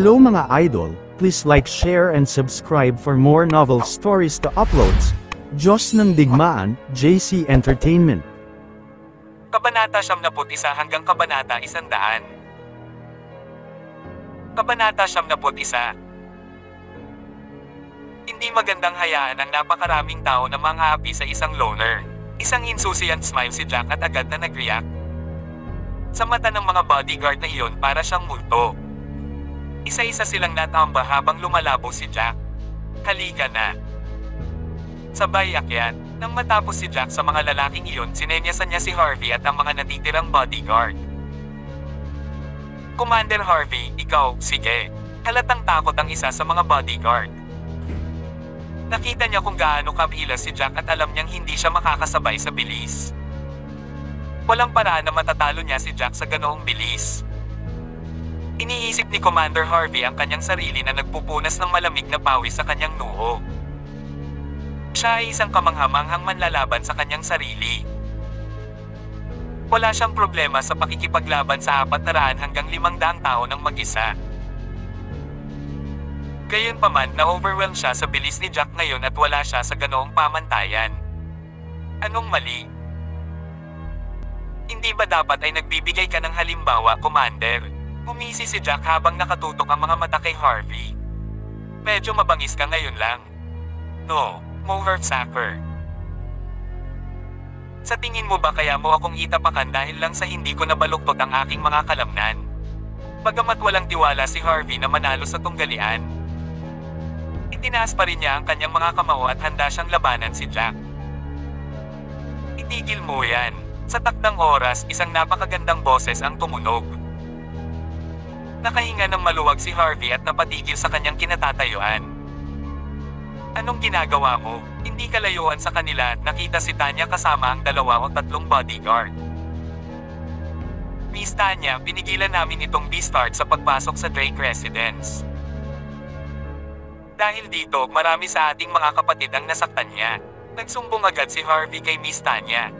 Hello mga idol, please like, share and subscribe for more novel stories to uploads. Diyos ng Digmaan, JC Entertainment. Kabanata 71 hanggang Kabanata 100. Kabanata 71. Hindi magandang hayaan ang napakaraming tao na mangaapi sa isang loner. Isang insouciant smile si Jack at agad na nag-react. Sa mata ng mga bodyguard na iyon para siyang multo. Isa-isa silang natamba habang lumalabo si Jack. Halika na. Sabay akyat. Nang matapos si Jack sa mga lalaking iyon, sinenyasan niya si Harvey at ang mga natitirang bodyguard. Commander Harvey, ikaw, sige. Halatang takot ang isa sa mga bodyguard. Nakita niya kung gaano kapilas si Jack at alam niyang hindi siya makakasabay sa bilis. Walang paraan na matatalo niya si Jack sa ganoong bilis. Iniisip ni Commander Harvey ang kanyang sarili na nagpupunas ng malamig na pawis sa kanyang noo. Siya ay isang kamanghamanghang manlalaban sa kanyang sarili. Wala siyang problema sa pakikipaglaban sa 400 hanggang 500 tao ng mag-isa. Gayunpaman, na-overwhelm siya sa bilis ni Jack ngayon at wala siya sa ganoong pamantayan. Anong mali? Hindi ba dapat ay nagbibigay ka ng halimbawa, Commander? Umisi si Jack habang nakatutok ang mga mata kay Harvey. Medyo mabangis ka ngayon lang. No, Moversucker. Sa tingin mo ba kaya mo akong itapakan dahil lang sa hindi ko nabaluktot ang aking mga kalamnan? Bagamat walang tiwala si Harvey na manalo sa tunggalian, itinaas pa rin niya ang kanyang mga kamao at handa siyang labanan si Jack. Itigil mo yan. Sa takdang oras, isang napakagandang boses ang tumunog. Nakahinga ng maluwag si Harvey at napatigil sa kanyang kinatatayuan. Anong ginagawa mo? Hindi kalayuan sa kanila at nakita si Tanya kasama ang 2 o 3 bodyguard. Miss Tanya, pinigilan namin itong B-start sa pagpasok sa Drake Residence. Dahil dito, marami sa ating mga kapatid ang nasaktan niya. Nagsumbong agad si Harvey kay Miss Tanya.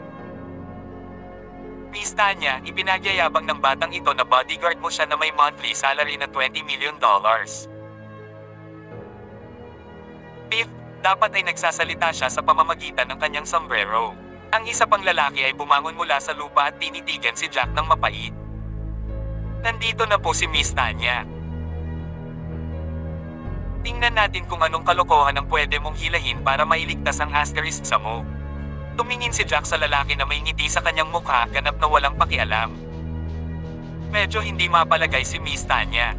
Miss Tanya, ipinagyayabang ng batang ito na bodyguard mo siya na may monthly salary na $20 million. Fifth, dapat ay nagsasalita siya sa pamamagitan ng kanyang sombrero. Ang isa pang lalaki ay bumangon mula sa lupa at tinitigan si Jack ng mapait. Nandito na po si Miss Tanya. Tingnan natin kung anong kalokohan ang pwede mong hilahin para mailigtas ang asterisk sa mo. Tumingin si Jack sa lalaki na may ngiti sa kanyang mukha, ganap na walang pakialam. Medyo hindi mapalagay si Miss Tanya.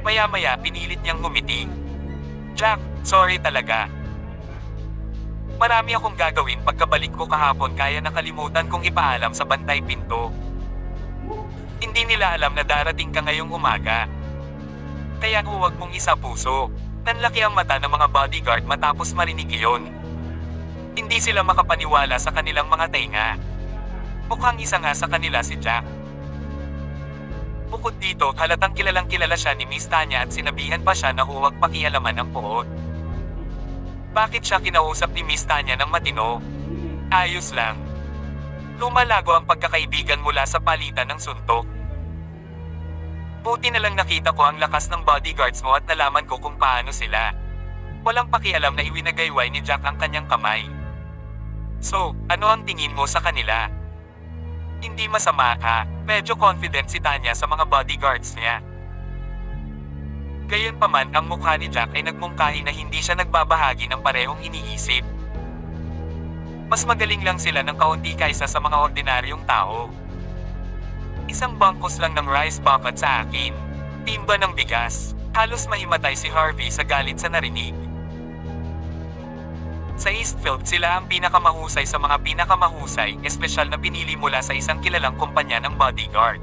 Maya-maya pinilit niyang ngumiti. Jack, sorry talaga. Marami akong gagawin pagkabalik ko kahapon kaya nakalimutan kong ipaalam sa bantay pinto. Hindi nila alam na darating ka ngayong umaga. Kaya huwag mong isapuso. Nanlaki ang mata ng mga bodyguard matapos marinig iyon. Hindi sila makapaniwala sa kanilang mga tenga. Mukhang isa nga sa kanila si Jack. Bukod dito, halatang kilalang kilala siya ni Miss Tanya at sinabihan pa siya na huwag pakialaman ang puot. Bakit siya kinausap ni Miss Tanya ng matino? Ayos lang. Lumalago ang pagkakaibigan mula sa palitan ng suntok. Buti na lang nakita ko ang lakas ng bodyguards mo at nalaman ko kung paano sila. Walang pakialam na iwinagayway ni Jack ang kanyang kamay. So, ano ang tingin mo sa kanila? Hindi masama ka. Medyo confident si Tanya sa mga bodyguards niya. Gayunpaman, ang mukha ni Jack ay nagmungkahi na hindi siya nagbabahagi ng parehong iniisip. Mas magaling lang sila ng kaunti kaysa sa mga ordinaryong tao. Isang bangkos lang ng rice bucket sa akin. Timba ng bigas. Halos mahimatay si Harvey sa galit sa narinig. Sa Eastfield, sila ang pinakamahusay sa mga pinakamahusay, espesyal na pinili mula sa isang kilalang kumpanya ng bodyguard.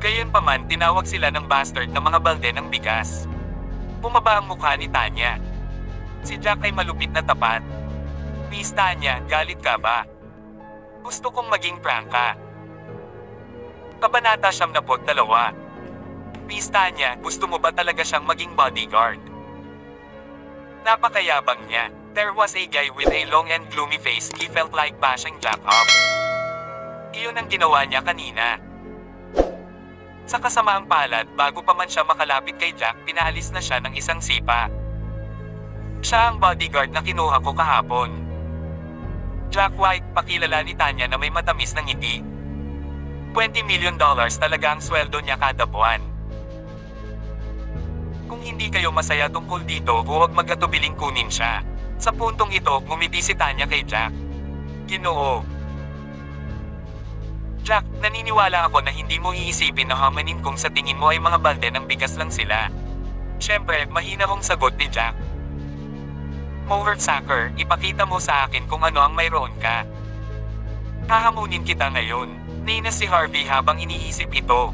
Gayunpaman, tinawag sila ng bastard na mga balde ng bigas. Bumaba ang mukha ni Tanya. Si Jack ay malupit na tapat. Miss Tanya, galit ka ba? Gusto kong maging prangka. Kabanata 72. Miss Tanya, gusto mo ba talaga siyang maging bodyguard? Napakayabang niya. There was a guy with a long and gloomy face. He felt like bashing Jack up. Iyon ang ginawa niya kanina. Sa kasamaang palad, bago pa man siya makalapit kay Jack, pinaalis na siya ng isang sipa. Siya ang bodyguard na kinuha ko kahapon. Jack White, pakilala ni Tanya na may matamis ng ngiti. $20 million talaga ang sweldo niya kada buwan. Kung hindi kayo masaya tungkol dito, huwag mag-atubiling kunin siya. Sa puntong ito, ngumiti si Tanya kay Jack. Ginoo. Jack, naniniwala ako na hindi mo iisipin na hamanin kung sa tingin mo ay mga balde ng bigas lang sila. Siyempre, mahina kong sagot ni Jack. Mohawk Sucker, ipakita mo sa akin kung ano ang mayroon ka. Hahamunin kita ngayon. Nainas si Harvey habang iniisip ito.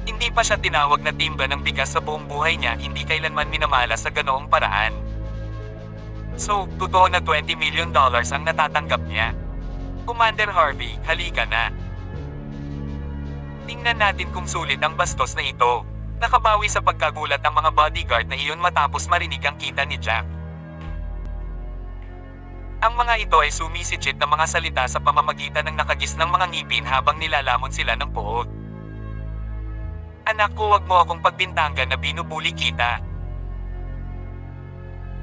Hindi pa siya tinawag na timba ng bigas sa buong buhay niya, hindi kailanman minamala sa ganoong paraan. So, totoo na $20 million ang natatanggap niya. Commander Harvey, halika na. Tingnan natin kung sulit ang bastos na ito. Nakabawi sa pagkagulat ang mga bodyguard na iyon matapos marinig ang kita ni Jack. Ang mga ito ay sumisitsit na mga salita sa pamamagitan ng nakagis ng mga ngipin habang nilalamon sila ng puot. Anak ko, wag mo akong pagbintangan na binubuli kita.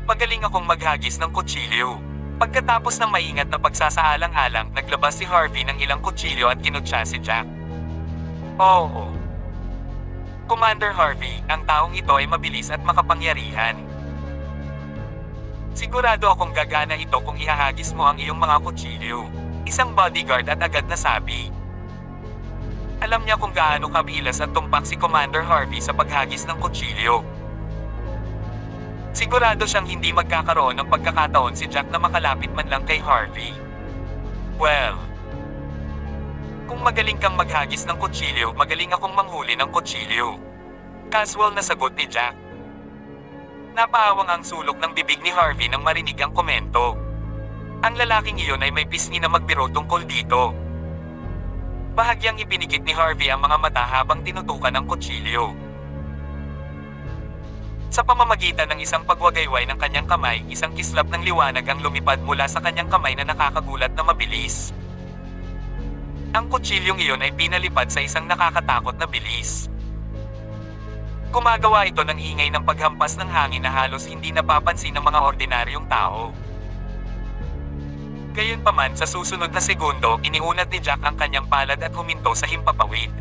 Magaling akong maghagis ng kutsilyo. Pagkatapos ng maingat na pagsasaalang-alang, naglabas si Harvey ng ilang kutsilyo at kinutsa si Jack. Oo. Commander Harvey, ang taong ito ay mabilis at makapangyarihan. Sigurado akong gagana ito kung ihahagis mo ang iyong mga kutsilyo. Isang bodyguard at agad na sabi. Alam niya kung gaano kabilas at tumpak si Commander Harvey sa paghagis ng kutsilyo. Sigurado siyang hindi magkakaroon ng pagkakataon si Jack na makalapit man lang kay Harvey. Well, kung magaling kang maghagis ng kutsilyo, magaling akong manghuli ng kutsilyo. Casual na sagot ni Jack. Napaawang ang sulok ng bibig ni Harvey nang marinig ang komento. Ang lalaking iyon ay may pisngi na magbiro tungkol dito. Bahagyang ipinikit ni Harvey ang mga mata habang tinutukan ang kutsilyo. Sa pamamagitan ng isang pagwagayway ng kanyang kamay, isang kislap ng liwanag ang lumipad mula sa kanyang kamay na nakakagulat na mabilis. Ang kutsilyong iyon ay pinalipad sa isang nakakatakot na bilis. Gumagawa ito ng ingay ng paghampas ng hangin na halos hindi napapansin ng mga ordinaryong tao. Gayunpaman, sa susunod na segundo, iniunat ni Jack ang kanyang palad at huminto sa himpapawid.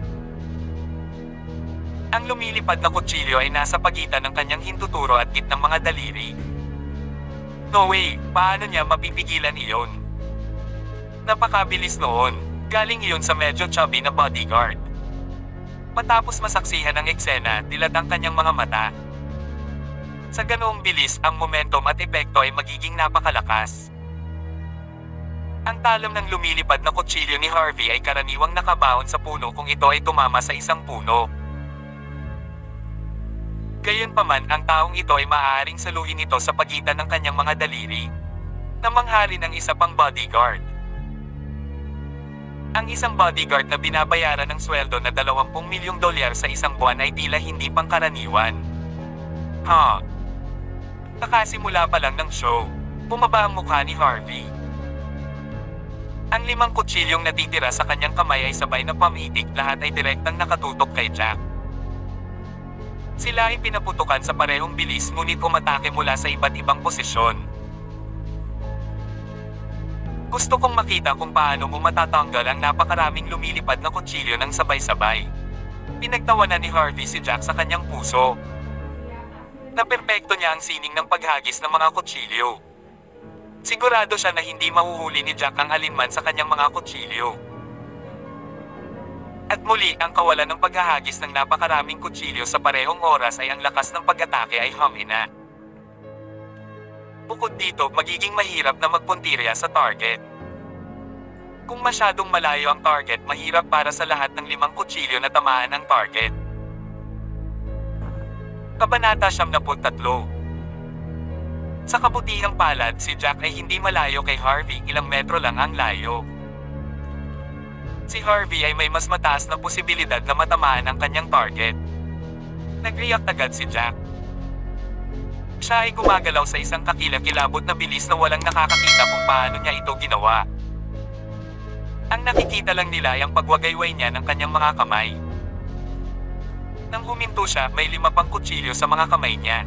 Ang lumilipad na kutsilyo ay nasa pagitan ng kanyang hintuturo at gitnang mga daliri. No way, paano niya mapipigilan iyon? Napakabilis noon, galing iyon sa medyo chubby na bodyguard. Matapos masaksihan ang eksena, dilat ang kanyang mga mata. Sa ganoong bilis, ang momentum at epekto ay magiging napakalakas. Ang talam ng lumilipad na kutsilyo ni Harvey ay karaniwang nakabaon sa puno kung ito ay tumama sa isang puno. Gayunpaman, ang taong ito ay maaaring saluhin ito sa pagitan ng kanyang mga daliri. Namanghari ng isa pang bodyguard. Ang isang bodyguard na binabayaran ng sweldo na $20 milyong sa isang buwan ay tila hindi pangkaraniwan. Kakasimula pa lang ng show, bumaba ang mukha ni Harvey. Ang 5 kutsilyong natitira sa kanyang kamay ay sabay na pamitik, lahat ay direktang nakatutok kay Jack. Sila ay pinaputukan sa parehong bilis ngunit umatake mula sa iba't ibang posisyon. Gusto kong makita kung paano mo matatanggal ang napakaraming lumilipad na kutsilyo ng sabay-sabay. Pinagtawanan ni Harvey si Jack sa kanyang puso. Naperpekto niya ang sining ng paghagis ng mga kutsilyo. Sigurado siya na hindi mahuhuli ni Jack ang alinman sa kanyang mga kutsilyo. At muli, ang kawalan ng paghahagis ng napakaraming kutsilyo sa parehong oras ay ang lakas ng pag-atake ay humina. Bukod dito, magiging mahirap na magpuntirya sa target. Kung masyadong malayo ang target, mahirap para sa lahat ng 5 kutsilyo na tamaan ang target. Kabanata 73. Sa kabutihang palad, si Jack ay hindi malayo kay Harvey, ilang metro lang ang layo. Si Harvey ay may mas mataas na posibilidad na matamaan ang kanyang target. Nag-react agad si Jack. Siya ay gumagalaw sa isang kakilakilabot na bilis na walang nakakakita kung paano niya ito ginawa. Ang nakikita lang nila ay ang pagwagayway niya ng kanyang mga kamay. Nang huminto siya, may 5 pang kutsilyo sa mga kamay niya.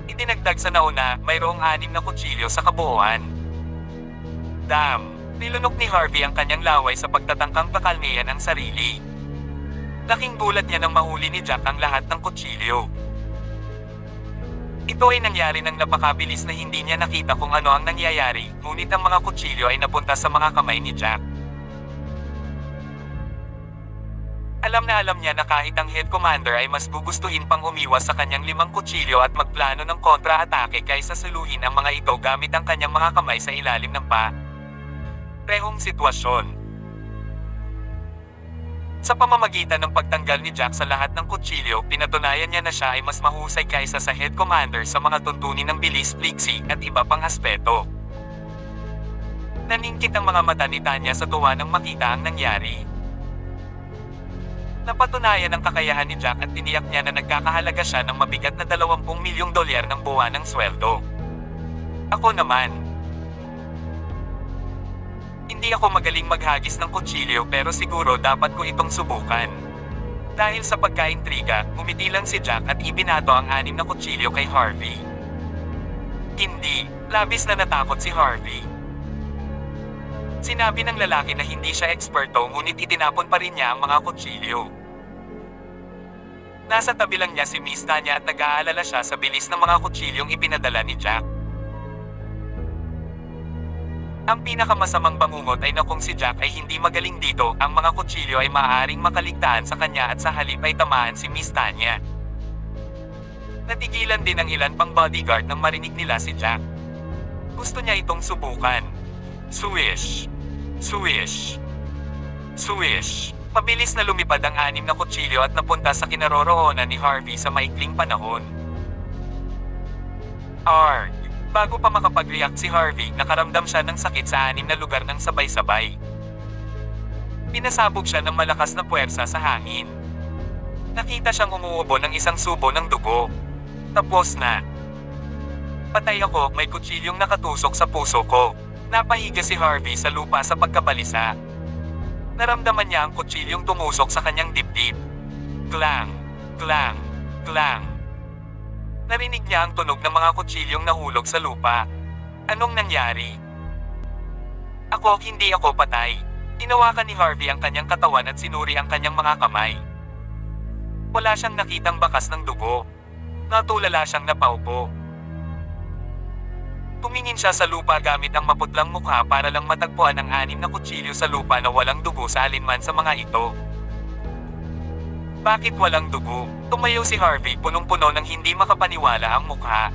Idinagdag sa nauna, mayroong 6 na kutsilyo sa kabuuan. Damn! Nilunok ni Harvey ang kanyang laway sa pagtatangkang pakalmayan ang sarili. Laking gulat niya nang mahuli ni Jack ang lahat ng kutsilyo. Ito ay nangyari nang napakabilis na hindi niya nakita kung ano ang nangyayari, ngunit ang mga kutsilyo ay napunta sa mga kamay ni Jack. Alam niya na kahit ang head commander ay mas gugustuhin pang umiwas sa kanyang 5 kutsilyo at magplano ng kontra-atake kaysa saluhin ang mga ito gamit ang kanyang mga kamay sa ilalim ng parehong sitwasyon. Sa pamamagitan ng pagtanggal ni Jack sa lahat ng kutsilyo, pinatunayan niya na siya ay mas mahusay kaysa sa head commander sa mga tuntunin ng bilis, fliksi, at iba pang aspeto. Naningkit ang mga mata ni Tanya sa tuwa nang makita ang nangyari. Napatunayan ang kakayahan ni Jack at tiniyak niya na nagkakahalaga siya ng mabigat na $20 milyong ng buwan ng sweldo. Ako naman. Hindi ako magaling maghagis ng kutsilyo pero siguro dapat ko itong subukan. Dahil sa pagkaintriga, ngumiti lang si Jack at ibinato ang 6 na kutsilyo kay Harvey. Hindi, labis na natakot si Harvey. Sinabi ng lalaki na hindi siya eksperto ngunit itinapon pa rin niya ang mga kutsilyo. Nasa tabi lang niya si Miss Tanya at nag-aalala siya sa bilis ng mga kutsilyong ipinadala ni Jack. Ang pinakamasamang bangungot ay na kung si Jack ay hindi magaling dito, ang mga kutsilyo ay maaaring makaligtaan sa kanya at sa halip ay tamaan si Miss Tanya. Natigilan din ang ilan pang bodyguard nang marinig nila si Jack. Gusto niya itong subukan. Swish! Swish! Swish! Mabilis na lumipad ang 6 na kutsilyo at napunta sa kinaroroonan ni Harvey sa maikling panahon. Arg! Bago pa makapag-react si Harvey, nakaramdam siya ng sakit sa 6 na lugar ng sabay-sabay. Pinasabog siya ng malakas na puwersa sa hangin. Nakita siyang umuubo ng isang subo ng dugo. Tapos na. Patay ako, may kutsilyong nakatusok sa puso ko. Napahiga si Harvey sa lupa sa pagkabalisa. Naramdaman niya ang kutsilyong tumusok sa kanyang dibdib. Klang! Klang! Klang! Narinig niya ang tunog ng mga kutsilyong nahulog sa lupa. Anong nangyari? Hindi ako patay. Tinawakan ni Harvey ang kanyang katawan at sinuri ang kanyang mga kamay. Wala siyang nakitang bakas ng dugo. Natulala siyang napaupo. Tumingin siya sa lupa gamit ang maputlang mukha para lang matagpuan ang 6 na kutsilyo sa lupa na walang dugo sa alinman sa mga ito. Bakit walang dugo? Tumayo si Harvey punong-puno ng hindi makapaniwala ang mukha.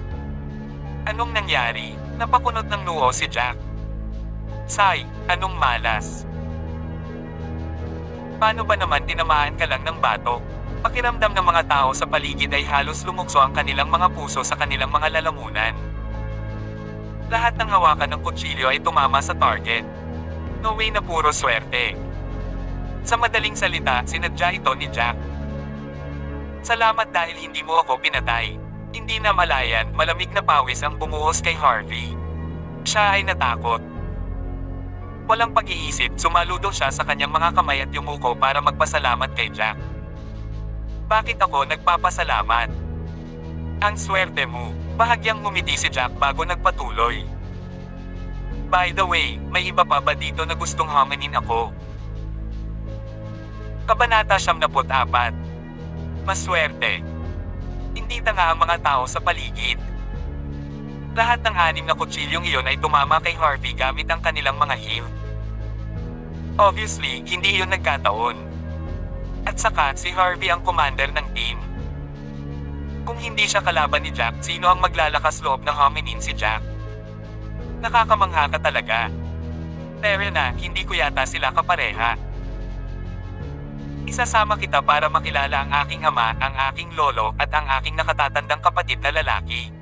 Anong nangyari? Napakunot ng noo si Jack. Say, anong malas? Paano ba naman tinamaan ka lang ng batok? Pakiramdam ng mga tao sa paligid ay halos lumukso ang kanilang mga puso sa kanilang mga lalamunan. Lahat ng hawakan ng kutsilyo ay tumama sa target. No way na puro swerte. Sa madaling salita, sinadya ito ni Jack. Salamat dahil hindi mo ako pinatay. Hindi na malayan, malamig na pawis ang bumuhos kay Harvey. Siya ay natakot. Walang pag-iisip, sumaludo siya sa kanyang mga kamay at yumuko para magpasalamat kay Jack. Bakit ako nagpapasalamat? Ang swerte mo. Bahagyang ngumiti si Jack bago nagpatuloy. By the way, may iba pa ba dito na gustong hanginin ako? Kabanata 74. Maswerte. Hindi tanga ang mga tao sa paligid. Lahat ng 6 na kutsilyong iyon ay tumama kay Harvey gamit ang kanilang mga heel. Obviously, hindi iyon nagkataon. At saka, si Harvey ang commander ng team. Kung hindi siya kalaban ni Jack, sino ang maglalakas loob na hominin si Jack? Nakakamangha ka talaga. Pero na, hindi ko yata sila kapareha. Isasama kita para makilala ang aking ama, ang aking lolo, at ang aking nakatatandang kapatid na lalaki.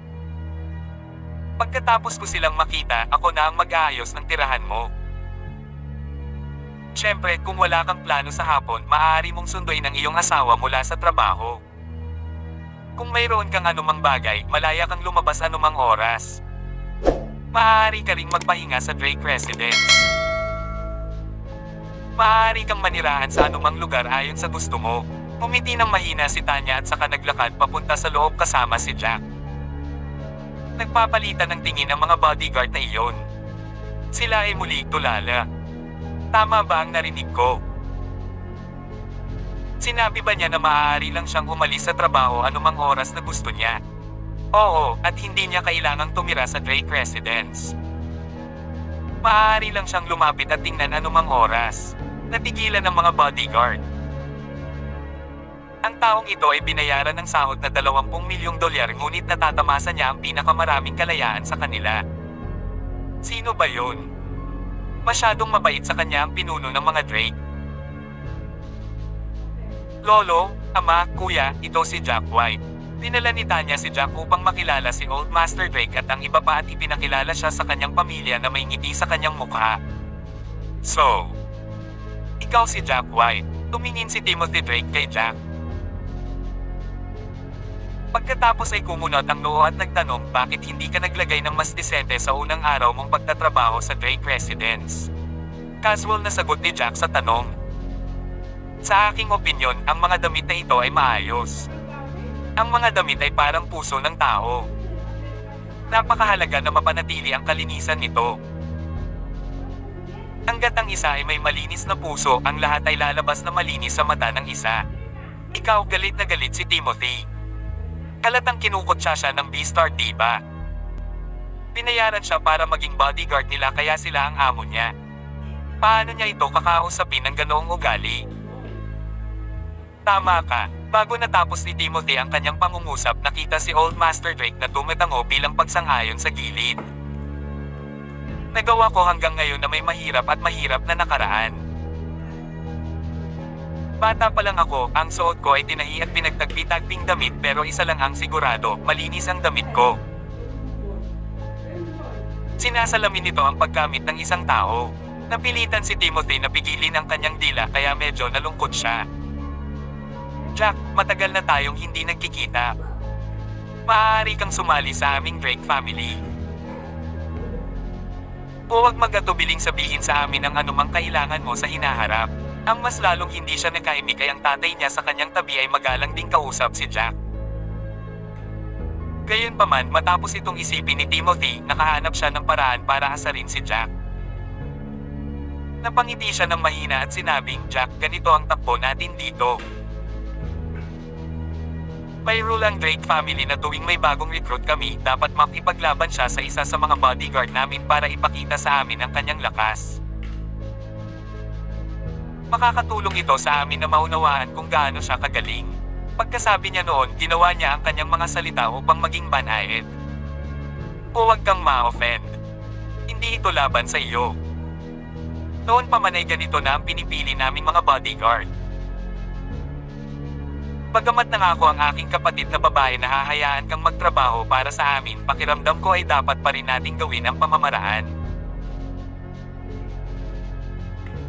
Pagkatapos ko silang makita, ako na ang mag-aayos ng tirahan mo. Siyempre, kung wala kang plano sa hapon, maaari mong sunduin ang iyong asawa mula sa trabaho. Kung mayroon kang anumang bagay, malaya kang lumabas anumang oras. Maaari ka ring magpahinga sa Drake Residence. Maaari kang manirahan sa anumang lugar ayon sa gusto mo. Umiti ng mahina si Tanya at saka naglakad papunta sa loob kasama si Jack. Nagpapalitan ng tingin ang mga bodyguard na iyon. Sila ay muli tulala. Tama ba ang narinig ko? Sinabi ba niya na maaari lang siyang umalis sa trabaho anumang oras na gusto niya? Oo, at hindi niya kailangang tumira sa Drake Residence. Maaari lang siyang lumapit at tingnan anumang oras. Natigilan ng mga bodyguard. Ang taong ito ay binayaran ng sahod na $20 milyong ngunit natatamasa niya ang pinakamaraming kalayaan sa kanila. Sino ba yun? Masyadong mabait sa kanya ang pinuno ng mga Drake. Lolo, ama, kuya, ito si Jack White. Dinala ni Tanya si Jack upang makilala si Old Master Drake at ang iba pa at ipinakilala siya sa kanyang pamilya na may ngiti sa kanyang mukha. So, ikaw si Jack White. Tumingin si Timothy Drake kay Jack. Pagkatapos ay kumunot ang noo at nagtanong bakit hindi ka naglagay ng mas disente sa unang araw mong pagtatrabaho sa Drake Residence. Casual na sagot ni Jack sa tanong. Sa aking opinyon, ang mga damit na ito ay maayos. Ang mga damit ay parang puso ng tao. Napakahalaga na mapanatili ang kalinisan nito. Hanggat ang isa ay may malinis na puso, ang lahat ay lalabas na malinis sa mata ng isa. Ikaw, galit na galit si Timothy. Halatang kinukutsa siya ng B-star diba. Binayaran siya para maging bodyguard nila kaya sila ang amo niya. Paano niya ito kakausapin ng ganoong ugali? Tama ka, bago natapos ni Timothy ang kanyang pangungusap nakita si Old Master Drake na tumatango bilang pagsang-ayon sa gilid. Nagawa ko hanggang ngayon na may mahirap na nakaraan. Bata pa lang ako, ang suot ko ay tinahi at pinagtagpi-tagping damit pero isa lang ang sigurado, malinis ang damit ko. Sinasalamin nito ang paggamit ng isang tao. Napilitan si Timothy na pigilin ang kanyang dila kaya medyo nalungkot siya. Jack, matagal na tayong hindi nagkikita. Maaari kang sumali sa aming Drake family. Huwag mag-atubiling sabihin sa amin ang anumang kailangan mo sa hinaharap. Ang mas lalong hindi siya nakaimik ay ang tatay niya sa kanyang tabi ay magalang ding kausap si Jack. Gayunpaman, matapos itong isipin ni Timothy, nakahanap siya ng paraan para asarin si Jack. Napangiti siya ng mahina at sinabing, Jack, ganito ang takbo natin dito. May rule ang Drake family na tuwing may bagong recruit kami, dapat makipaglaban siya sa isa sa mga bodyguard namin para ipakita sa amin ang kanyang lakas. Makakatulong ito sa amin na maunawaan kung gaano siya kagaling. Pagkasabi niya noon, ginawa niya ang kanyang mga salita upang maging banayad. Huwag kang ma-offend. Hindi ito laban sa iyo. Noon pa man ay ganito na ang pinipili naming mga bodyguard. Bagamat nangako ang aking kapatid na babae na hahayaan kang magtrabaho para sa amin, pakiramdam ko ay dapat pa rin nating gawin ang pamamaraan.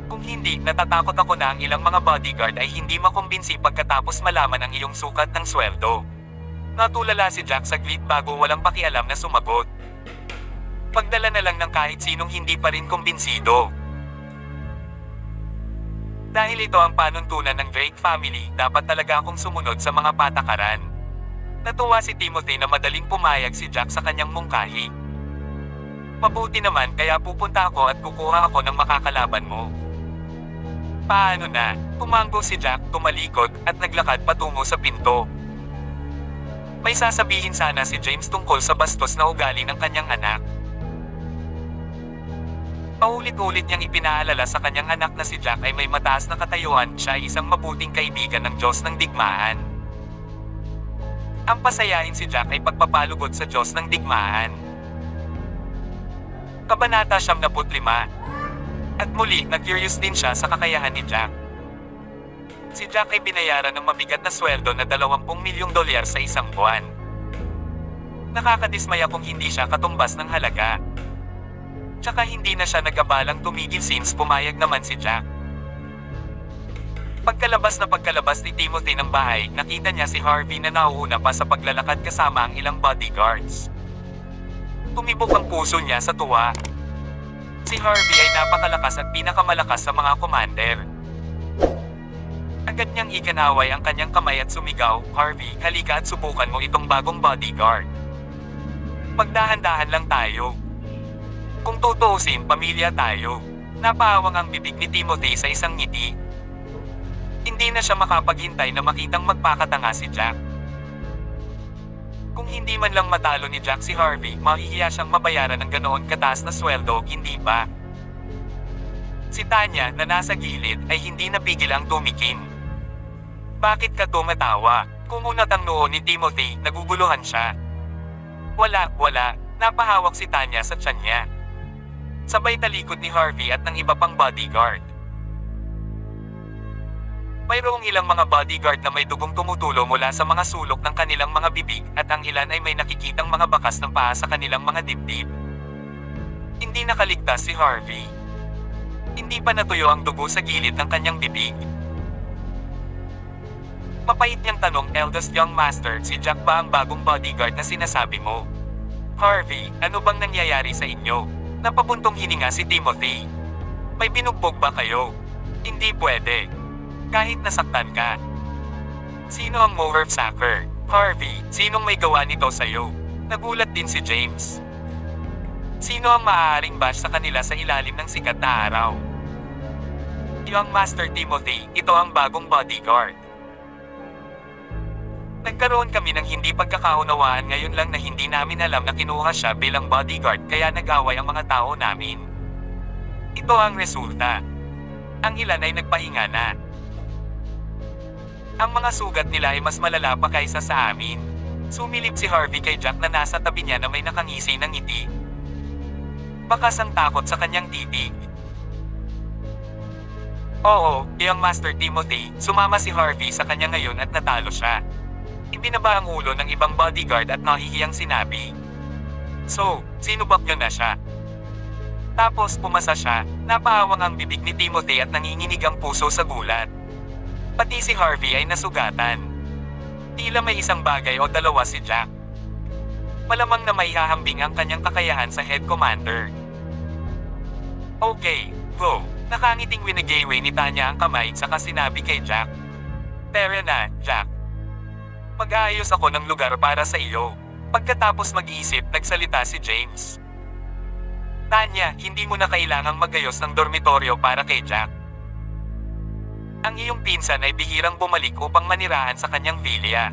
Kung hindi, natatakot ako na ang ilang mga bodyguard ay hindi makumbinsi pagkatapos malaman ang iyong sukat ng sweldo. Natulala si Jack saglit bago walang pakialam na sumagot. Pagdala na lang ng kahit sinong hindi pa rin kumbinsido. Dahil ito ang panuntunan ng Drake family, dapat talaga akong sumunod sa mga patakaran. Natuwa si Timothy na madaling pumayag si Jack sa kanyang mungkahi. Mabuti naman kaya pupunta ako at kukuha ako ng makakalaban mo. Paano na? Tumango si Jack, tumalikod, at naglakad patungo sa pinto. May sasabihin sana si James tungkol sa bastos na ugali ng kanyang anak. Paulit-ulit niyang ipinaalala sa kanyang anak na si Jack ay may mataas na katayuan, siya ay isang mabuting kaibigan ng Diyos ng digmaan. Ang pasayahin si Jack ay pagpapalugod sa Diyos ng digmaan. Kabanata 75. At muli, na-curious din siya sa kakayahan ni Jack. Si Jack ay binayaran ng mabigat na sweldo na $20 milyong sa isang buwan. Nakakadismaya kung hindi siya katumbas ng halaga. Tsaka hindi na siya nag-abalang tumigil since pumayag naman si Jack. Pagkalabas ni Timothy ng bahay, nakita niya si Harvey na nauuna pa sa paglalakad kasama ang ilang bodyguards. Tumibok ang puso niya sa tuwa. Si Harvey ay napakalakas at pinakamalakas sa mga commander. Agad niyang ikanaway ang kanyang kamay at sumigaw, "Harvey, halika at subukan mo itong bagong bodyguard. Magdahan-dahan lang tayo. Kung tutuusin, pamilya tayo." Napahawang ang bibig ni Timothy sa isang ngiti. Hindi na siya makapaghintay na makitang magpakatanga si Jack. Kung hindi man lang matalo ni Jack si Harvey, mahihiya siyang mabayaran ng ganoon kataas na sweldo, hindi ba? Si Tanya, na nasa gilid, ay hindi napigil ang tumikim. "Bakit ka tumatawa?" Kumunat ang noo ni Timothy, naguguluhan siya. Wala. Napahawak si Tanya sa tiyan niya. Sabay talikod ni Harvey at ng iba pang bodyguard. Mayroong ilang mga bodyguard na may dugong tumutulo mula sa mga sulok ng kanilang mga bibig at ang ilan ay may nakikitang mga bakas ng paa sa kanilang mga dibdib. Hindi nakaligtas si Harvey. Hindi pa natuyo ang dugo sa gilid ng kanyang bibig. Mapait niyang tanong, "Eldest young master, si Jack ba ang bagong bodyguard na sinasabi mo?" "Harvey, ano bang nangyayari sa inyo?" Napabuntong hininga si Timothy. "May binugbog ba kayo?" "Hindi pwede. Kahit nasaktan ka." "Sino ang mower sucker?" "Harvey, sinong may gawa nito sa'yo?" Nagulat din si James. "Sino ang maaaring bash sa kanila sa ilalim ng sikat na araw?" "Young Master Timothy, ito ang bagong bodyguard." Nagkaroon kami ng hindi pagkakaunawaan ngayon lang na hindi namin alam na kinuha siya bilang bodyguard kaya nag-away ang mga tao namin. Ito ang resulta. Ang ilan ay nagpahinga na. Ang mga sugat nila ay mas malala pa kaysa sa amin. Sumilip si Harvey kay Jack na nasa tabi niya na may nakangisi ng ngiti. Bakas ang takot sa kanyang titig. "Oo, Young Master Timothy," sumama si Harvey sa kanya ngayon at natalo siya. Ibinaba ang ulo ng ibang bodyguard at nahihiyang sinabi, "So, sinubak niyo na siya?" Tapos pumasa siya, napahawang ang bibig ni Timothy at nanginginig ang puso sa gulat. Pati si Harvey ay nasugatan. Tila may isang bagay o dalawa si Jack. Malamang na maihahambing ang kanyang kakayahan sa head commander. "Okay, go." Nakangiting winageyway ni Tanya ang kamay saka sinabi kay Jack, "Tara na, Jack. Mag-aayos ako ng lugar para sa iyo." Pagkatapos mag-iisip, nagsalita si James. "Tanya, hindi mo na kailangang magayos ng dormitoryo para kay Jack. Ang iyong pinsan ay bihirang bumalik upang manirahan sa kanyang villa.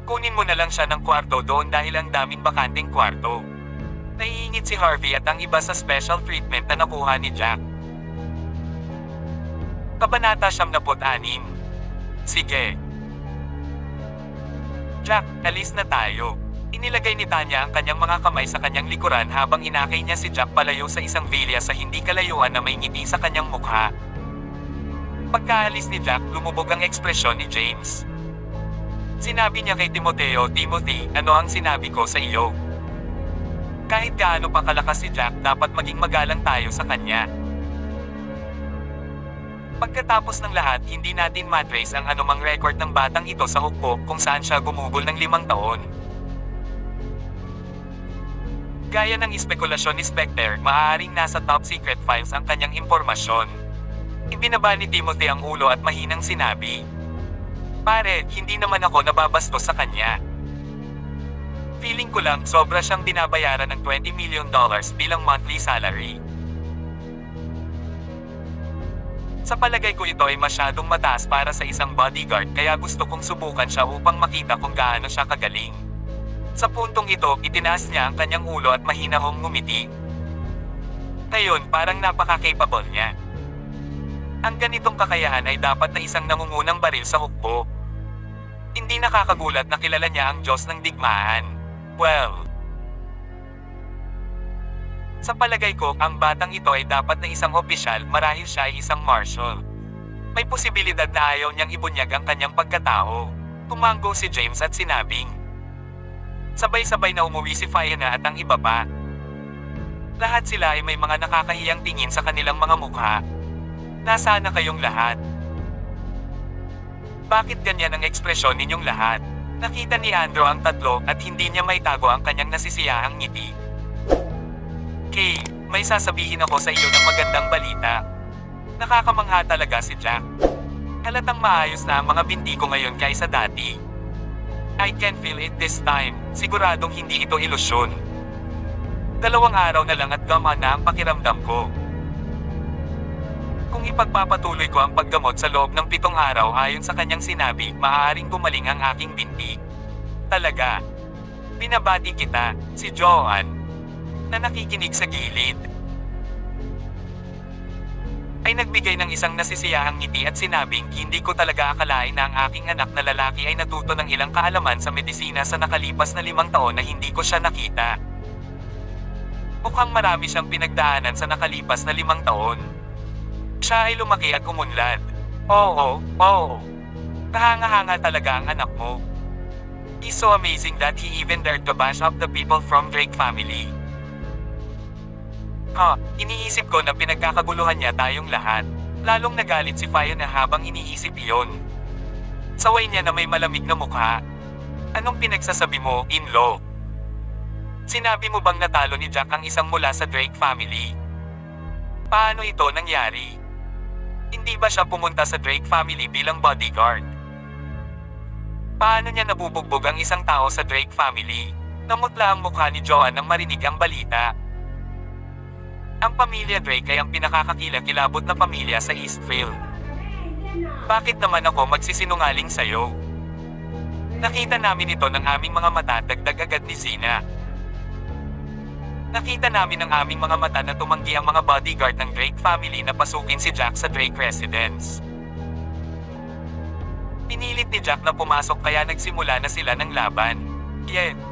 Kunin mo na lang siya ng kwarto doon dahil ang daming bakanteng kwarto." Naiingit si Harvey at ang iba sa special treatment na nakuha ni Jack. Kabanata 76. "Sige. Jack, alis na tayo." Inilagay ni Tanya ang kanyang mga kamay sa kanyang likuran habang inakay niya si Jack palayo sa isang villa sa hindi kalayuan na may ngiti sa kanyang mukha. Pagkaalis ni Jack, lumubog ang ekspresyon ni James. Sinabi niya kay Timoteo, "Timothy, ano ang sinabi ko sa iyo? Kahit gaano pa kalakas si Jack, dapat maging magalang tayo sa kanya." Pagkatapos ng lahat, hindi natin matrace ang anumang record ng batang ito sa hukbo kung saan siya gumugol ng 5 taon. Gaya ng espekulasyon ni Specter, maaaring nasa top secret files ang kanyang impormasyon. Ibinaba ni Timothy ang ulo at mahinang sinabi, "Pare, hindi naman ako nababastos sa kanya. Feeling ko lang sobra siyang binabayaran ng $20 million bilang monthly salary. Sa palagay ko ito ay masyadong mataas para sa isang bodyguard kaya gusto kong subukan siya upang makita kung gaano siya kagaling." Sa puntong ito, itinaas niya ang kanyang ulo at mahinahong ngumiti. Ngayon, parang napaka-capable niya. Ang ganitong kakayahan ay dapat na isang nangungunang baril sa hukbo. Hindi nakakagulat na kilala niya ang Diyos ng digmaan. Well, sa palagay ko, ang batang ito ay dapat na isang opisyal marahil siya ay isang marshal. May posibilidad na ayaw niyang ibunyag ang kanyang pagkatao. Tumango si James at sinabing. Sabay-sabay na umuwi si Fiona at ang iba pa. Lahat sila ay may mga nakakahiyang tingin sa kanilang mga mukha. Nasaan na kayong lahat? Bakit ganyan ang ekspresyon ninyong lahat? Nakita ni Andrew ang tatlo at hindi niya maitago ang kanyang nasisiyahang ngiti. "Kay, may sasabihin ako sa iyo ng magandang balita." Nakakamangha talaga si Jack. Halatang maayos na ang mga binti ko ngayon kaysa dati. I can feel it this time, siguradong hindi ito ilusyon. 2 araw na lang at gama na ang pakiramdam ko. Kung ipagpapatuloy ko ang paggamot sa loob ng 7 araw ayon sa kanyang sinabi, maaaring gumaling ang aking binti. Talaga. Binabati kita, si Joanne, na nakikinig sa gilid. Ay nagbigay ng isang nasisiyahang ngiti at sinabing, hindi ko talaga akalain na ang aking anak na lalaki ay natuto ng ilang kaalaman sa medisina sa nakalipas na 5 taon na hindi ko siya nakita. Mukhang marami siyang pinagdaanan sa nakalipas na 5 taon. Siya ay lumaki at umunlad. Oo. Kahanga-hanga talaga ang anak mo. It's so amazing that he even dared to bash up the people from Drake family. Iniisip ko na pinagkakaguluhan niya tayong lahat. Lalong nagalit si Fiona habang iniisip iyon. Saway niya na may malamig na mukha. Anong pinagsasabi mo, in-law? Sinabi mo bang natalo ni Jack ang isang mula sa Drake family? Paano ito nangyari? Hindi ba siya pumunta sa Drake family bilang bodyguard? Paano niya nabubugbog ang isang tao sa Drake family? Namutla ang mukha ni Joanne nang marinig ang balita. Ang pamilya Drake ay ang pinakakakilakilabot na pamilya sa Eastville. Bakit naman ako magsisinungaling sa'yo? Nakita namin ito ng aming mga mata, dagdag agad ni Zina. Nakita namin ng aming mga mata na tumanggi ang mga bodyguard ng Drake family na pasukin si Jack sa Drake residence. Pinilit ni Jack na pumasok kaya nagsimula na sila ng laban.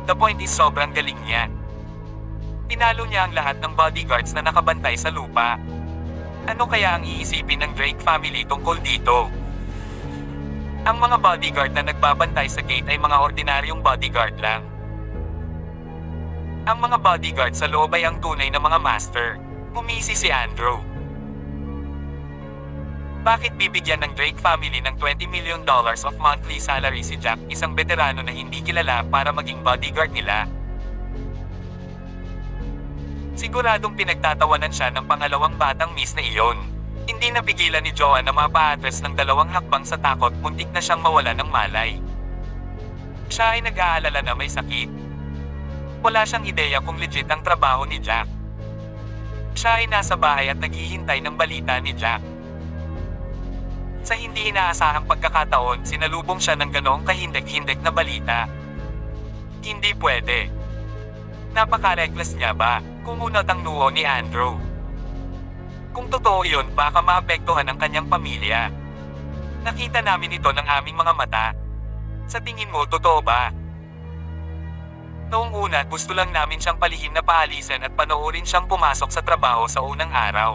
The point is sobrang galing niya. Pinalo niya ang lahat ng bodyguards na nakabantay sa lupa. Ano kaya ang iisipin ng Drake family tungkol dito? Ang mga bodyguard na nagbabantay sa gate ay mga ordinaryong bodyguard lang. Ang mga bodyguard sa loob ay ang tunay na mga master. Umisi si Andrew. Bakit bibigyan ng Drake family ng $20 million of monthly salary si Jack, isang veterano na hindi kilala, para maging bodyguard nila? Siguradong pinagtatawanan siya ng pangalawang batang miss na iyon. Hindi napigilan ni Joanne na mapa-address ng 2 hakbang sa takot, muntik na siyang mawala ng malay. Siya ay nag-aalala na may sakit. Wala siyang ideya kung legit ang trabaho ni Jack. Siya ay nasa bahay at naghihintay ng balita ni Jack. Sa hindi inaasahang pagkakataon, sinalubong siya ng ganoong kahindek-hindek na balita. Hindi pwede. Napaka-reckless niya ba? Kumunot ang noo ni Andrew. Kung totoo yun, baka maapektuhan ang kanyang pamilya. Nakita namin ito ng aming mga mata. Sa tingin mo, totoo ba? Noong una, gusto lang namin siyang palihim na paalisan at panoorin siyang pumasok sa trabaho sa unang araw.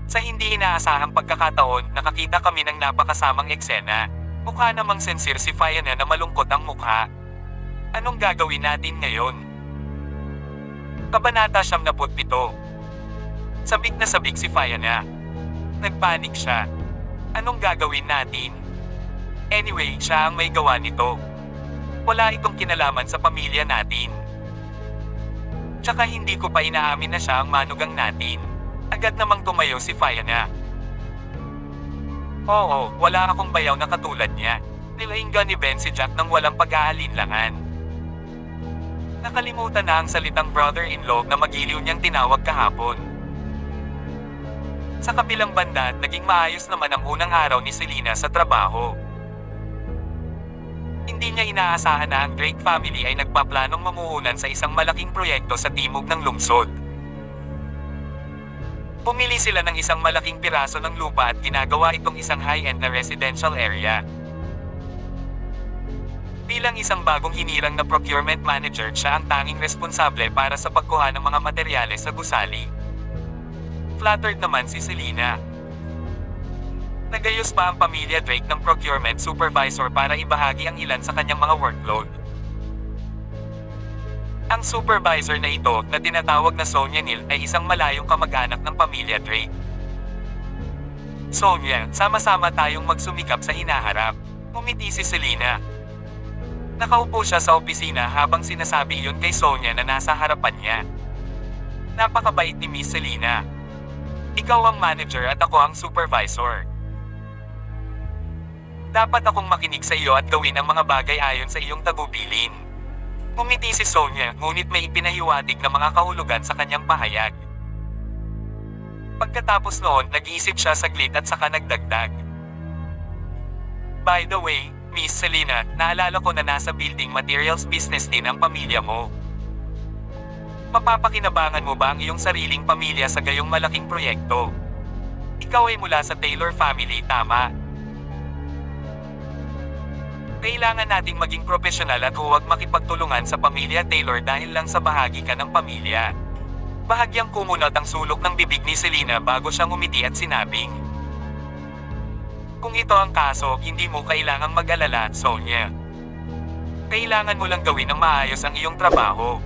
Sa hindi inaasahang pagkakataon, nakakita kami ng napakasamang eksena. Mukha namang sincere si Fiona na malungkot ang mukha. Anong gagawin natin ngayon? Kabanata 77. Sabik na sabik si Fiona. Nagpanik siya. Anong gagawin natin? Anyway, siya ang may gawa nito. Wala itong kinalaman sa pamilya natin. Tsaka hindi ko pa inaamin na siya ang manugang natin. Agad namang tumayo si Fiona. Oo, wala akong bayaw na katulad niya. Nilainggan ni Ben si Jack nang walang pag-aalinlangan. Nakalimutan na ang salitang brother-in-law na magiliw niyang tinawag kahapon. Sa kabilang banda, naging maayos naman ang unang araw ni Selena sa trabaho. Hindi niya inaasahan na ang Drake family ay nagpaplanong mamuhunan sa isang malaking proyekto sa timog ng lungsod. Pumili sila ng isang malaking piraso ng lupa at ginagawa itong isang high-end na residential area. Bilang isang bagong hinirang na procurement manager, siya ang tanging responsable para sa pagkuha ng mga materyales sa gusali. Flattered naman si Selena. Nagayos pa ang pamilya Drake ng procurement supervisor para ibahagi ang ilan sa kanyang mga workload. Ang supervisor na ito, na tinatawag na Sonia Neal, ay isang malayong kamag-anak ng pamilya Drake. Sonia, sama-sama tayong magsumikap sa hinaharap. Umiti si Selena. Nakaupo siya sa opisina habang sinasabi iyon kay Sonia na nasa harapan niya. Napakabait ni Miss Selena. Ikaw ang manager at ako ang supervisor. Dapat akong makinig sa iyo at gawin ang mga bagay ayon sa iyong tagubilin. Ngumiti si Sonia, ngunit may ipinahiwatig na mga kahulugan sa kanyang pahayag. Pagkatapos noon, nag-iisip siya saglit at saka nagdagdag. By the way, Miss Selena, naalala ko na nasa building materials business din ang pamilya mo. Mapapakinabangan mo ba ang iyong sariling pamilya sa gayong malaking proyekto? Ikaw ay mula sa Taylor family, tama? Kailangan nating maging profesional at huwag makipagtulungan sa pamilya Taylor dahil lang sa bahagi ka ng pamilya. Bahagyang kumunot ang sulok ng bibig ni Selena bago siya ngumiti at sinabing, kung ito ang kaso, hindi mo kailangang mag-alala, Sonia. Kailangan mo lang gawin ng maayos ang iyong trabaho.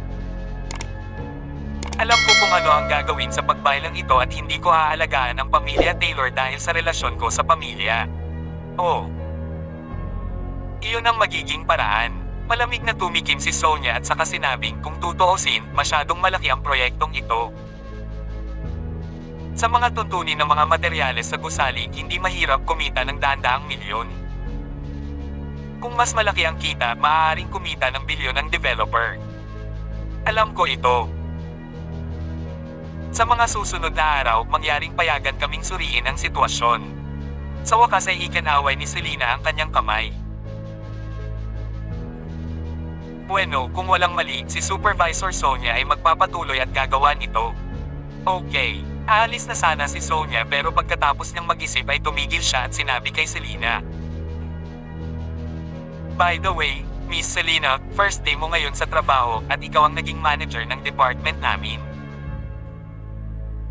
Alam ko kung ano ang gagawin sa pagbaylang ito at hindi ko aalagaan ang pamilya Taylor dahil sa relasyon ko sa pamilya. Oh. Iyon ang magiging paraan. Malamig na tumikim si Sonia at saka sinabing kung tutuusin, masyadong malaki ang proyektong ito. Sa mga tuntunin ng mga materyales sa gusali, hindi mahirap kumita ng daan-daang milyon. Kung mas malaki ang kita, maaaring kumita ng bilyon ang developer. Alam ko ito. Sa mga susunod na araw, mangyaring payagan kaming suriin ang sitwasyon. Sa wakas ay ikinaway ni Selena ang kanyang kamay. Bueno, kung walang mali, si Supervisor Sonia ay magpapatuloy at gagawan ito. Okay, aalis na sana si Sonia pero pagkatapos niyang mag-isip ay tumigil siya at sinabi kay Selena. By the way, Miss Selena, first day mo ngayon sa trabaho at ikaw ang naging manager ng department namin.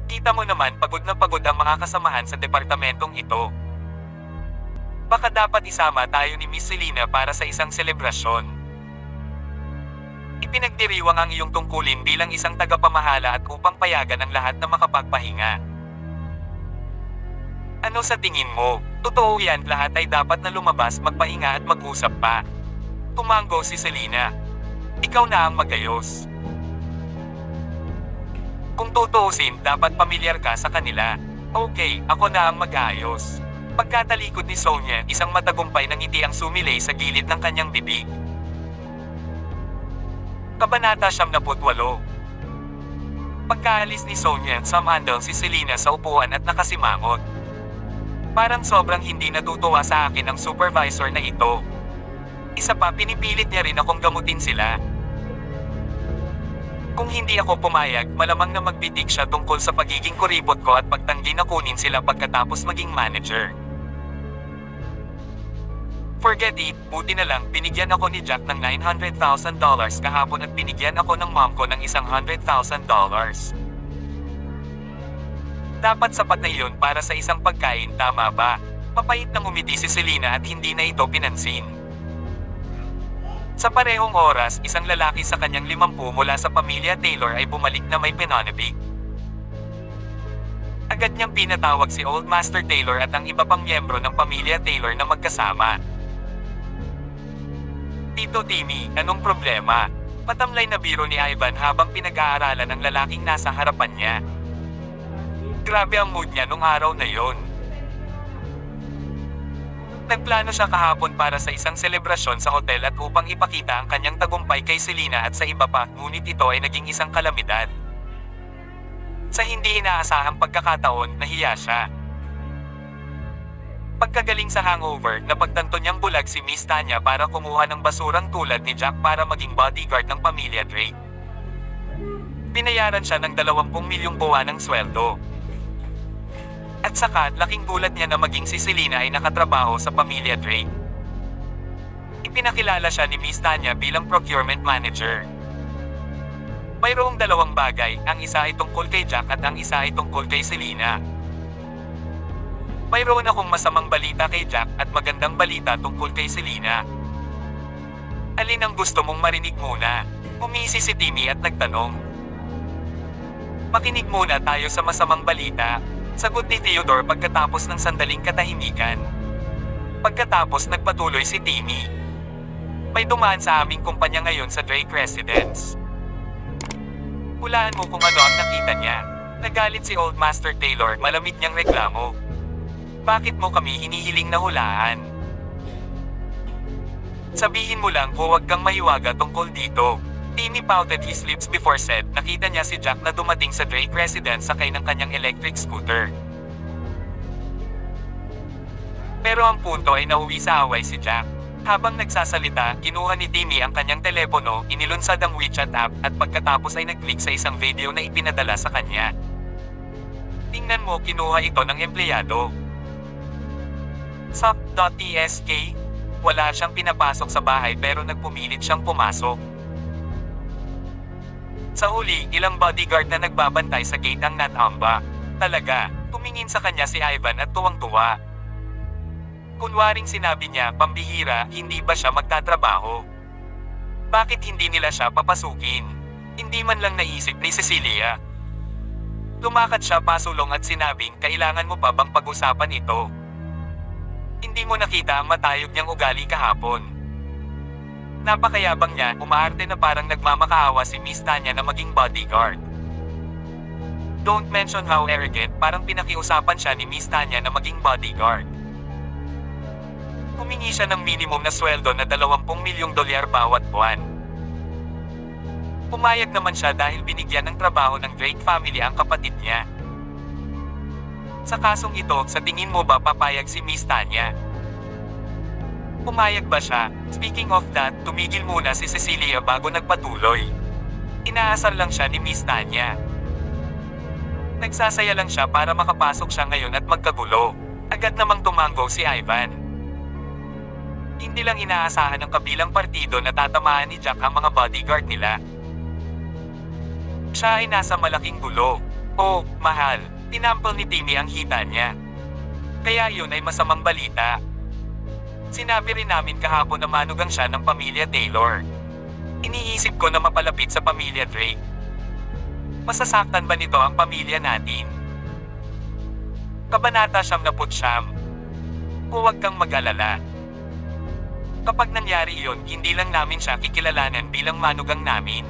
Kita mo naman pagod na pagod ang mga kasamahan sa departamentong ito. Baka dapat isama tayo ni Miss Selena para sa isang selebrasyon. Ipinagdiriwang ang iyong tungkulin bilang isang tagapamahala at upang payagan ang lahat na makapagpahinga. Ano sa tingin mo? Totoo yan, lahat ay dapat na lumabas, magpahinga at mag-usap pa. Tumango si Selena. Ikaw na ang magayos. Kung tutuusin, dapat pamilyar ka sa kanila. Okay, ako na ang mag-ayos. Pagkatalikod ni Sonia, isang matagumpay na ngiti ang sumilay sa gilid ng kanyang bibig. Kabanata 78. Pagkaalis ni Sonia, sumandal si Selena sa upuan at nakasimangot. Parang sobrang hindi natutuwa sa akin ang supervisor na ito. Isa pa, pinipilit niya rin akong gamutin sila. Kung hindi ako pumayag, malamang na magbitik siya tungkol sa pagiging kuripot ko at pagtanggi na kunin sila pagkatapos maging manager. Forget it, buti na lang binigyan ako ni Jack ng $900,000 kahapon at binigyan ako ng mom ko ng $100,000. Dapat sapat na iyon para sa isang pagkain, tama ba? Papait na ngumiti si Selena at hindi na ito pinansin. Sa parehong oras, isang lalaki sa kanyang 50 mula sa pamilya Taylor ay bumalik na may pinanabig. Agad niyang pinatawag si Old Master Taylor at ang iba pang miyembro ng pamilya Taylor na magkasama. Tito Timmy, anong problema? Matamlay na biro ni Ivan habang pinag-aaralan ng lalaking nasa harapan niya. Grabe ang mood niya nung araw na yon. Nagplano siya kahapon para sa isang selebrasyon sa hotel at upang ipakita ang kanyang tagumpay kay Selena at sa iba pa, ngunit ito ay naging isang kalamidad. Sa hindi inaasahang pagkakataon, nahiya siya. Pagkagaling sa hangover, napagtanto niyang bulag si Miss Tanya para kumuha ng basurang tulad ni Jack para maging bodyguard ng pamilya Drake. Binayaran siya ng 20 milyong buwan ng sweldo. At saka, laking gulat niya na maging si Selena ay nakatrabaho sa pamilya Drake. Ipinakilala siya ni Miss Tanya bilang procurement manager. Mayroong dalawang bagay, ang isa ay tungkol kay Jack at ang isa ay tungkol kay Selena. Mayroon akong masamang balita kay Jack at magandang balita tungkol kay Selena. Alin ang gusto mong marinig muna? Umisi si Timmy at nagtanong. Makinig muna tayo sa masamang balita, sagot ni Theodore pagkatapos ng sandaling katahimikan. Pagkatapos nagpatuloy si Timmy. May dumaan sa aming kumpanya ngayon sa Drake Residence. Hulaan mo kung ano ang nakita niya. Nagalit si Old Master Taylor, malamig niyang reklamo. Bakit mo kami hinihiling na hulaan? Sabihin mo lang huwag kang mahiwaga tungkol dito. Timmy pouted his lips before said, nakita niya si Jack na dumating sa Drake residence sakay ng kanyang electric scooter. Pero ang punto ay nauwi sa away si Jack. Habang nagsasalita, kinuha ni Timmy ang kanyang telepono, inilunsad ang WeChat app, at pagkatapos ay nag-click sa isang video na ipinadala sa kanya. Tingnan mo, kinuha ito ng empleyado. Suck.tsk. Wala siyang pinapasok sa bahay pero nagpumilit siyang pumasok. Sa huli, ilang bodyguard na nagbabantay sa gate ang natamba. Talaga, tumingin sa kanya si Ivan at tuwang-tuwa. Kunwaring sinabi niya, pambihira, hindi ba siya magtatrabaho? Bakit hindi nila siya papasukin? Hindi man lang naisip ni Cecilia. Lumakad siya pasulong at sinabing, kailangan mo pa bang pag-usapan ito? Hindi mo nakita ang matayog niyang ugali kahapon. Napakayabang niya, umaarte na parang nagmamakaawa si Miss Tanya na maging bodyguard. Don't mention how arrogant, parang pinakiusapan siya ni Miss Tanya na maging bodyguard. Humingi siya ng minimum na sweldo na $20 milyong bawat buwan. Pumayag naman siya dahil binigyan ng trabaho ng Drake family ang kapatid niya. Sa kasong ito, sa tingin mo ba papayag si Miss Tanya? Pumayag ba siya? Speaking of that, tumigil muna si Cecilia bago nagpatuloy. Inaasar lang siya ni Miss Tanya. Nagsasaya lang siya para makapasok siya ngayon at magkagulo. Agad namang tumango si Ivan. Hindi lang inaasahan ng kabilang partido na tatamaan ni Jack ang mga bodyguard nila. Siya ay nasa malaking gulo. Oh, mahal, tinampal ni Timmy ang hita niya. Kaya yun ay masamang balita. Sinabi rin namin kahapon na manugang siya ng pamilya Taylor. Iniisip ko na mapalapit sa pamilya Drake. Masasaktan ba nito ang pamilya natin? Kabanata 79. Huwag kang mag-alala. Kapag nangyari iyon, hindi lang namin siya kikilalanan bilang manugang namin.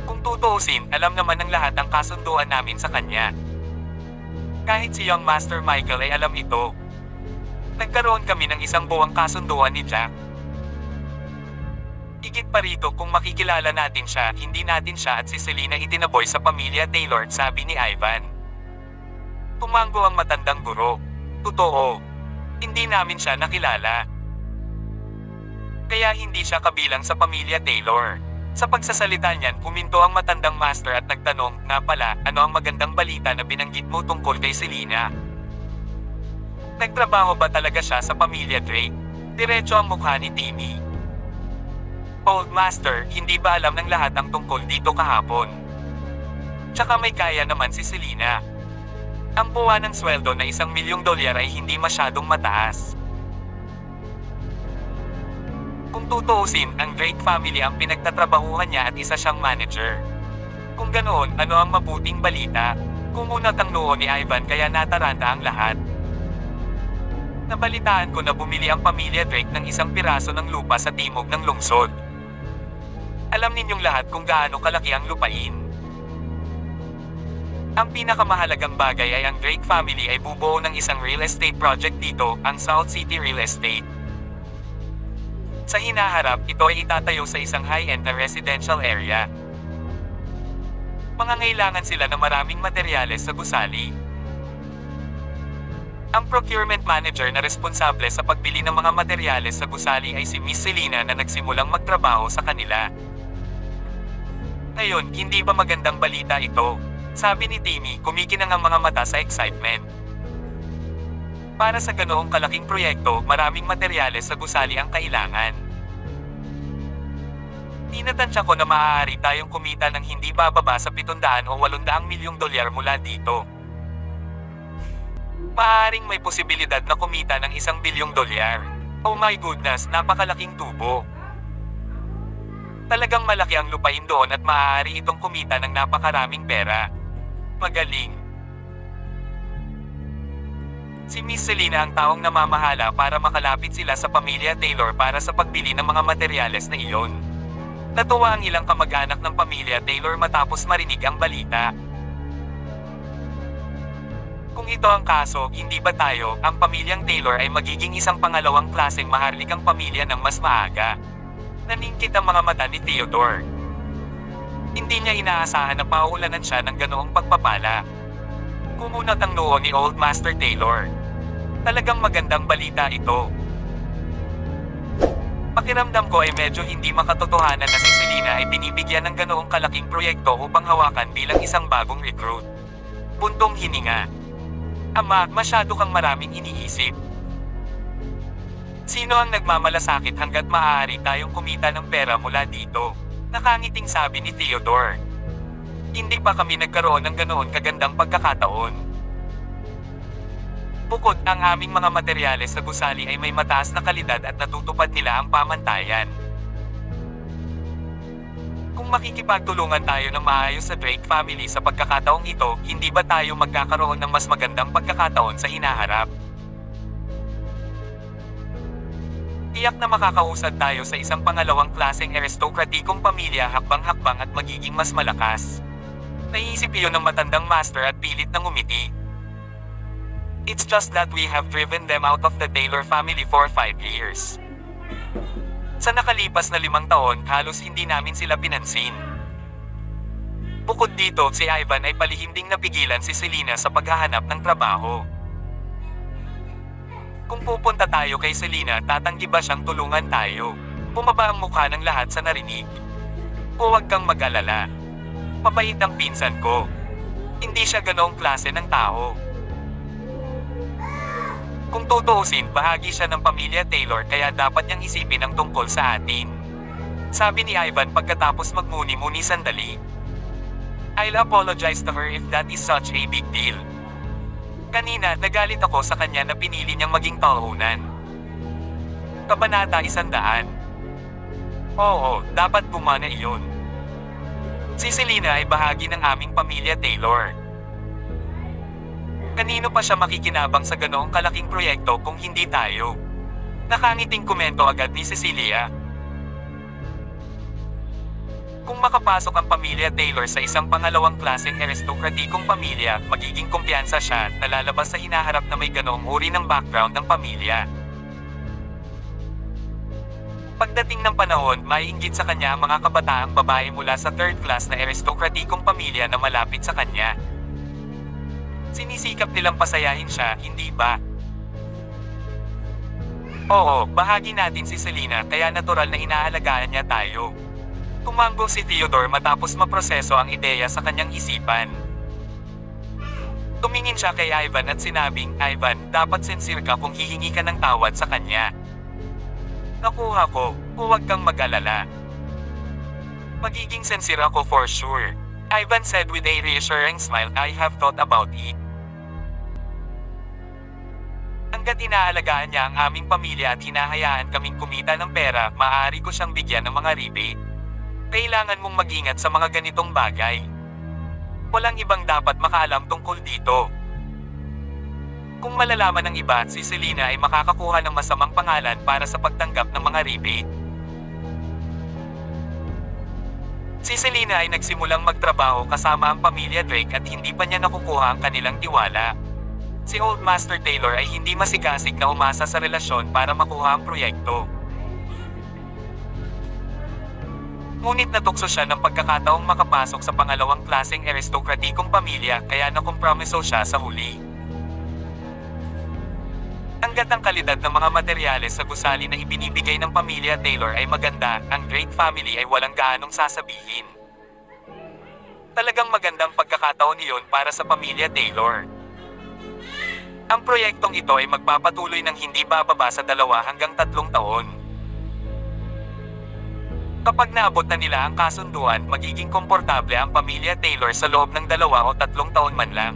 Kung tutuusin, alam naman ng lahat ang kasunduan namin sa kanya. Kahit si Young Master Michael ay alam ito. Nagkaroon kami ng isang buwang kasunduan ni Jack. Higit pa rito, kung makikilala natin siya, hindi natin siya at si Selena itinaboy sa pamilya Taylor, sabi ni Ivan. Tumango ang matandang guro. Totoo. Hindi namin siya nakilala. Kaya hindi siya kabilang sa pamilya Taylor. Sa pagsasalita niyan, puminto ang matandang master at nagtanong, nga pala, ano ang magandang balita na binanggit mo tungkol kay Selena? Nagtrabaho ba talaga siya sa pamilya Drake? Diretso ang mukha ni Timmy. Old Master, hindi ba alam ng lahat ang tungkol dito kahapon? Tsaka may kaya naman si Selena. Ang buwan ng sweldo na $1 milyong ay hindi masyadong mataas. Kung tutuusin, ang Drake family ang pinagtatrabahuhan niya at isa siyang manager. Kung ganoon, ano ang mabuting balita? Kumunat ang noo ni Ivan kaya nataranta ang lahat. Nabalitaan ko na bumili ang pamilya Drake ng isang piraso ng lupa sa timog ng lungsod. Alam ninyong lahat kung gaano kalaki ang lupain. Ang pinakamahalagang bagay ay ang Drake family ay bubuo ng isang real estate project dito, ang South City Real Estate. Sa hinaharap, ito ay itatayo sa isang high-end na residential area. Mangangailangan sila ng maraming materyales sa gusali. Ang procurement manager na responsable sa pagbili ng mga materyales sa gusali ay si Miss Selena na nagsimulang magtrabaho sa kanila. Ngayon, hindi ba magandang balita ito? Sabi ni Timmy, kumikinang ang mga mata sa excitement. Para sa ganoong kalaking proyekto, maraming materyales sa gusali ang kailangan. Tinatansya ko na maaari tayong kumita ng hindi bababa sa $700 o $800 milyong mula dito. Maaaring may posibilidad na kumita ng $1 bilyong. Oh my goodness, napakalaking tubo. Talagang malaki ang lupain doon at maaari itong kumita ng napakaraming pera. Magaling. Si Miss Selena ang taong namamahala para makalapit sila sa pamilya Taylor para sa pagbili ng mga materyales na iyon. Natuwa ang ilang kamag-anak ng pamilya Taylor matapos marinig ang balita. Kung ito ang kaso, hindi ba tayo, ang pamilyang Taylor ay magiging isang pangalawang klaseng maharlikang pamilya ng mas maaga? Naningkit ang mga mata ni Theodore. Hindi niya inaasahan na pauulanan siya ng ganoong pagpapala. Kumunot ang noo ni Old Master Taylor. Talagang magandang balita ito. Pakiramdam ko ay medyo hindi makatotohanan na si Selena ay binibigyan ng ganoong kalaking proyekto upang hawakan bilang isang bagong recruit. Buntong hininga. Ama, masyado kang maraming iniisip. Sino ang nagmamalasakit hanggat maaari tayong kumita ng pera mula dito? Nakangiting sabi ni Theodore. Hindi pa kami nagkaroon ng ganoon kagandang pagkakataon. Bukod ang aming mga materyales sa gusali ay may mataas na kalidad at natutupad nila ang pamantayan. Kung makikipagtulungan tayo ng maayos sa Drake family sa pagkakataong ito, hindi ba tayo magkakaroon ng mas magandang pagkakataon sa hinaharap? Tiyak na makakausad tayo sa isang pangalawang klaseng aristokratikong pamilya hakbang-hakbang at magiging mas malakas. Naiisip iyon ng matandang master at pilit na ngumiti. It's just that we have driven them out of the Taylor family for 5 years. Sa nakalipas na 5 taon, halos hindi namin sila pinansin. Bukod dito, si Ivan ay palihim ding napigilan si Selena sa paghahanap ng trabaho. Kung pupunta tayo kay Selena, tatanggi ba siyang tulungan tayo? Bumaba ang mukha ng lahat sa narinig. Huwag kang mag-alala. Mabait ang pinsan ko. Hindi siya ganoong klase ng tao. Kung tutuusin, bahagi siya ng pamilya Taylor kaya dapat niyang isipin ang tungkol sa atin. Sabi ni Ivan pagkatapos magmuni-muni sandali. I'll apologize to her if that is such a big deal. Kanina, nagalit ako sa kanya na pinili niyang maging tauhunan. Kabanata 100. Oo, dapat gumana iyon. Si Selena ay bahagi ng aming pamilya Taylor. Kanino pa siya makikinabang sa ganoong kalaking proyekto kung hindi tayo? Nakangiting komento agad ni Cecilia. Kung makapasok ang pamilya Taylor sa isang pangalawang klaseng aristokratikong pamilya, magiging kumpiyansa siya na lalabas sa hinaharap na may ganoong uri ng background ng pamilya. Pagdating ng panahon, maiinggit sa kanya ang mga kabataang babae mula sa third class na aristokratikong pamilya na malapit sa kanya. Sinisikap nilang pasayahin siya, hindi ba? Oo, bahagi natin si Selena kaya natural na inaalagaan niya tayo. Tumanggo si Theodore matapos maproseso ang ideya sa kanyang isipan. Tumingin siya kay Ivan at sinabing, Ivan, dapat sincere ka kung hihingi ka ng tawad sa kanya. Nakuha ko, huwag kang mag-alala. Magiging sincere ako for sure. Ivan said with a reassuring smile, I have thought about it. Hanggat inaalagaan niya ang aming pamilya at hinahayaan kaming kumita ng pera, maaari ko siyang bigyan ng mga rebate. Kailangan mong mag-ingat sa mga ganitong bagay. Walang ibang dapat makaalam tungkol dito. Kung malalaman ng iba, si Selena ay makakakuha ng masamang pangalan para sa pagtanggap ng mga rebate. Si Selena ay nagsimulang magtrabaho kasama ang pamilya Drake at hindi pa niya nakukuha ang kanilang tiwala. Si Old Master Taylor ay hindi masigasig na umasa sa relasyon para makuha ang proyekto. Ngunit natukso siya ng pagkakataong makapasok sa pangalawang klaseng aristokratikong pamilya kaya nakompromiso siya sa huli. Hanggat ang kalidad ng mga materyales sa gusali na ibinibigay ng pamilya Taylor ay maganda, ang Drake family ay walang gaanong sasabihin. Talagang magandang pagkakataon iyon para sa pamilya Taylor. Ang proyektong ito ay magpapatuloy ng hindi bababa sa 2 hanggang 3 taon. Kapag naabot na nila ang kasunduan, magiging komportable ang pamilya Taylor sa loob ng 2 o 3 taon man lang.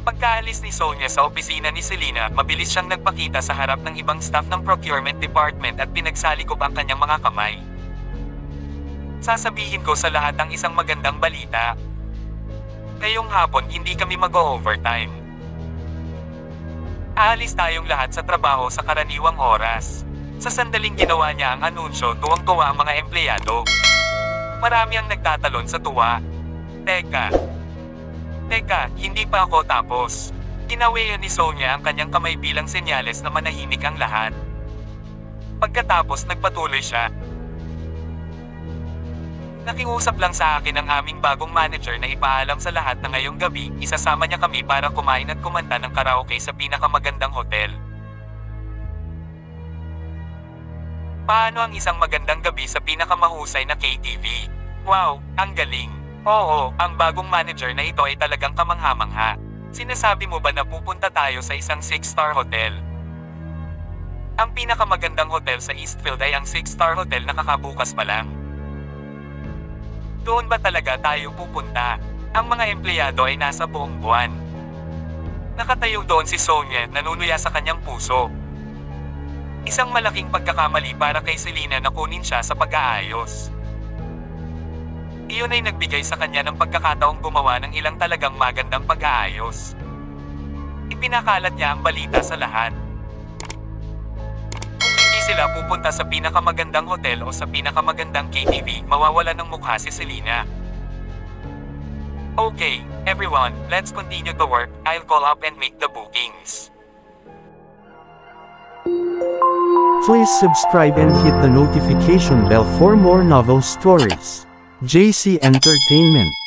Pagkaalis ni Sonia sa opisina ni Selena, mabilis siyang nagpakita sa harap ng ibang staff ng procurement department at pinagsalikop ang kanyang mga kamay. Sasabihin ko sa lahat ang isang magandang balita. Ngayong hapon hindi kami mag-o-overtime. Aalis tayong lahat sa trabaho sa karaniwang oras. Sa sandaling ginawa niya ang anunsyo, tuwang-tuwa ang mga empleyado. Marami ang nagtatalon sa tuwa. Teka. Teka, hindi pa ako tapos. Kinawayan ni Sonia ang kanyang kamay bilang senyales na manahimik ang lahat. Pagkatapos nagpatuloy siya. Nakiusap lang sa akin ang aming bagong manager na ipaalam sa lahat na ngayong gabi, isasama niya kami para kumain at kumanta ng karaoke sa pinakamagandang hotel. Paano ang isang magandang gabi sa pinakamahusay na KTV? Wow, ang galing! Oo, ang bagong manager na ito ay talagang kamangha-mangha. Sinasabi mo ba na pupunta tayo sa isang 6-star hotel? Ang pinakamagandang hotel sa Eastfield ay ang 6-star hotel na kakabukas pa lang. Doon ba talaga tayo pupunta? Ang mga empleyado ay nasa buong buwan. Nakatayo doon si Sonia, nanunuya sa kanyang puso. Isang malaking pagkakamali para kay Selena na kunin siya sa pag-aayos. Iyon ay nagbigay sa kanya ng pagkakataong gumawa ng ilang talagang magandang pag-aayos. Ipinakalat niya ang balita sa lahat. Kung hindi sila pupunta sa pinakamagandang hotel o sa pinakamagandang KTV, mawawala ng mukha si Selena. Okay, everyone, let's continue to work. I'll call up and make the bookings. Please subscribe and hit the notification bell for more novel stories. JC Entertainment.